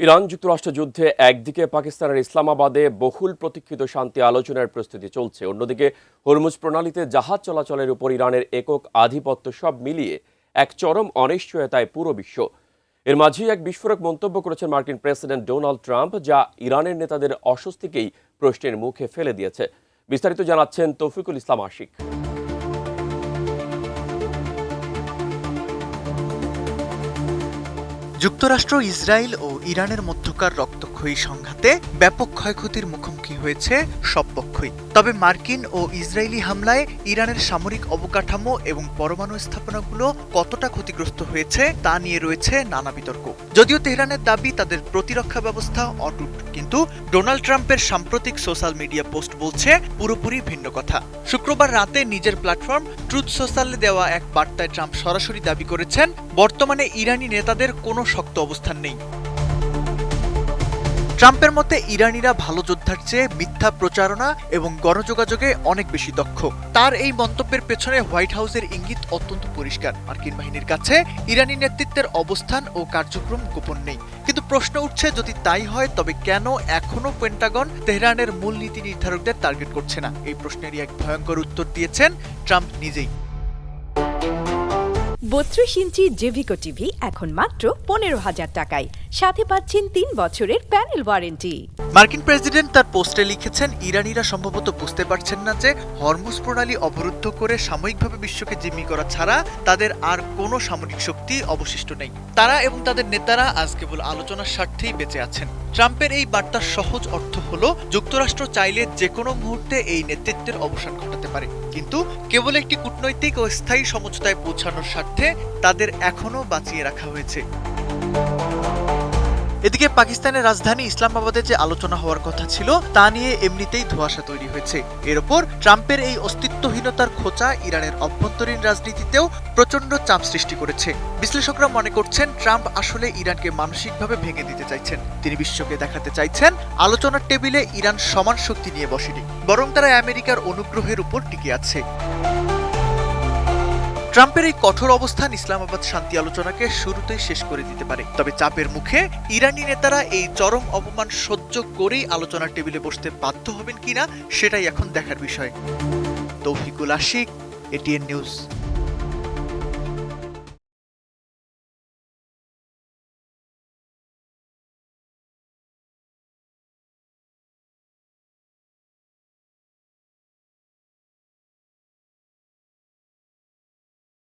Iran যুক্তরাষ্ট্র যুদ্ধে একদিকে পাকিস্তানের ইসলামাবাদে বহুল প্রতীক্ষিত শান্তি আলোচনার প্রস্তুতি চলছে, অন্যদিকে হরমুজ প্রণালীতে জাহাজ চলাচলের উপর ইরানের একক আধিপত্য, সব মিলিয়ে এক চরম অনিশ্চয়তায় পুরো বিশ্ব। এর মাঝেই এক বিস্ফোরক মন্তব্য করেছেন মার্কিন প্রেসিডেন্ট ডোনাল্ড ট্রাম্প, যা ইরানের নেতাদের অস্বস্তিকেই প্রশ্নের মুখে ফেলে দিয়েছে। বিস্তারিত জানাচ্ছেন তৌফিকুল ইসলাম আশিক। যুক্তরাষ্ট্র, ইসরায়েল ও ইরানের মধ্যকার রক্তক্ষয়ী সংঘাতে ব্যাপক ক্ষয়ক্ষতির মুখোমুখি হয়েছে সব পক্ষই। তবে মার্কিন ও ইসরায়েলি হামলায় ইরানের সামরিক অবকাঠামো এবং পরমাণু স্থাপনাগুলো কতটা ক্ষতিগ্রস্ত হয়েছে তা নিয়ে রয়েছে নানা বিতর্ক। যদিও তেহরানের দাবি তাদের প্রতিরক্ষা ব্যবস্থা অটুট, কিন্তু ডোনাল্ড ট্রাম্পের সাম্প্রতিক সোশ্যাল মিডিয়া পোস্ট বলছে পুরোপুরি ভিন্ন কথা। শুক্রবার রাতে নিজের প্ল্যাটফর্ম ট্রুথ সোশ্যালে দেওয়া এক বার্তায় ট্রাম্প সরাসরি দাবি করেছেন, বর্তমানে ইরানি নেতাদের কোনো শক্ত অবস্থান নেই। ট্রাম্পের মতে ইরানিরা ভালো যোদ্ধার চেয়ে মিথ্যা প্রচারণা এবং গণযোগাযোগে অনেক বেশি দক্ষ। তার এই মন্তব্যের পেছনে হোয়াইট হাউসের ইঙ্গিত অত্যন্ত পরিষ্কার। মার্কিন বাহিনীর কাছে ইরানি নেতৃত্বের অবস্থান ও কার্যক্রম গোপন নেই। কিন্তু প্রশ্ন উঠছে, যদি তাই হয় তবে কেন এখনো পেন্টাগন তেহরানের মূল নীতি নির্ধারকদের টার্গেট করছে না? এই প্রশ্নেরই এক ভয়ঙ্কর উত্তর দিয়েছেন ট্রাম্প নিজেই। 32 ইঞ্চি জেভিকো টিভি এখন মাত্র 15,000 টাকায়, সাথে পাচ্ছেন 3 বছরের প্যানেল ওয়ারেন্টি। মার্কিন প্রেসিডেন্ট তার পোস্টে লিখেছেন, ইরানিরা সম্ভবত বুঝতে পারছেন না যে হরমুজ প্রণালী অবরুদ্ধ করে সাময়িকভাবে বিশ্বকে জিম্মি করা ছাড়া তাদের আর কোনো সামরিক শক্তি অবশিষ্ট নেই। তারা এবং তাদের নেতারা আজ কেবল আলোচনার স্বার্থেই বেঁচে আছেন। ট্রাম্পের এই বার্তার সহজ অর্থ হলো, যুক্তরাষ্ট্র চাইলে যে কোনো মুহূর্তে এই নেতৃত্বের অবসান ঘটাতে পারে, কিন্তু কেবল একটি কূটনৈতিক ও স্থায়ী সমঝোতায় পৌঁছানোর স্বার্থে তাদের এখনও বাঁচিয়ে রাখা হয়েছে। এদিকে পাকিস্তানের রাজধানী ইসলামাবাদে যে আলোচনা হওয়ার কথা ছিল তা নিয়ে এমনিতেই ধোঁয়াশা তৈরি হয়েছে। এর ওপর ট্রাম্পের এই অস্তিত্বহীনতার খোঁচা ইরানের অভ্যন্তরীণ রাজনীতিতেও প্রচন্ড চাপ সৃষ্টি করেছে। বিশ্লেষকরা মনে করছেন, ট্রাম্প আসলে ইরানকে মানসিকভাবে ভেঙে দিতে চাইছেন। তিনি বিশ্বকে দেখাতে চাইছেন, আলোচনার টেবিলে ইরান সমান শক্তি নিয়ে বসেনি, বরং তারা আমেরিকার অনুগ্রহের উপর টিকে আছে। ট্রাম্পের এই কঠোর অবস্থান ইসলামাবাদ শান্তি আলোচনাকে শুরুতেই শেষ করে দিতে পারে। তবে চাপের মুখে ইরানি নেতারা এই চরম অপমান সহ্য করেই আলোচনার টেবিলে বসতে বাধ্য হবেন কিনা, সেটাই এখন দেখার বিষয়। Taufiqul Ashiq, ATN news.